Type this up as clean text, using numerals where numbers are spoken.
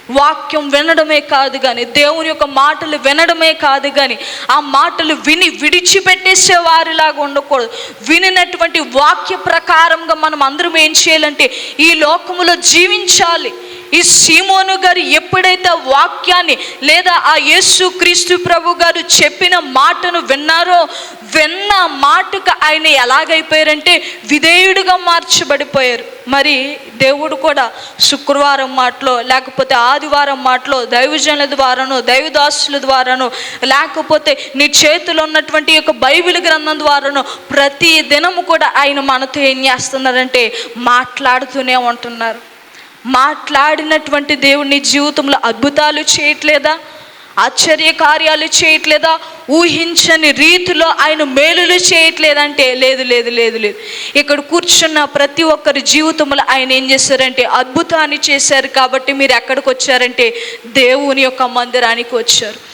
వాక్యం వినడమే కాదు కానీ, దేవుని యొక్క మాటలు వినడమే కాదు కానీ, ఆ మాటలు విని విడిచిపెట్టేసే వారిలాగా ఉండకూడదు. వినినటువంటి వాక్య ప్రకారంగా మనం అందరం ఏం చేయాలంటే ఈ లోకములో జీవించాలి. ఈ సీమోను గారు ఎప్పుడైతే వాక్యాన్ని లేదా ఆ యేసు క్రీస్తు ప్రభు గారు చెప్పిన మాటను విన్నారో, విన్న మాటకు ఆయన ఎలాగైపోయారంటే విధేయుడిగా మార్చబడిపోయారు. మరి దేవుడు కూడా శుక్రవారం మాటలో, లేకపోతే ఆదివారం మాటలో, దైవజనుల ద్వారానో, దైవదాసుల ద్వారానో, లేకపోతే నీ చేతిలో ఉన్నటువంటి యొక్క బైబిల్ గ్రంథం ద్వారానో ప్రతి దినము కూడా ఆయన మనతో ఏం చేస్తున్నారంటే మాట్లాడుతూనే ఉంటున్నారు. మాట్లాడినటువంటి దేవుని జీవితంలో అద్భుతాలు చేయట్లేదా? ఆశ్చర్య కార్యాలు చేయట్లేదా? ఊహించని రీతిలో ఆయన మేలులు చేయట్లేదంటే లేదు లేదు లేదు లేదు. ఇక్కడ కూర్చున్న ప్రతి ఒక్కరి జీవితంలో ఆయన ఏం చేశారంటే అద్భుతాన్ని చేశారు. కాబట్టి మీరు ఎక్కడికి వచ్చారంటే దేవుని యొక్క మందిరానికి వచ్చారు.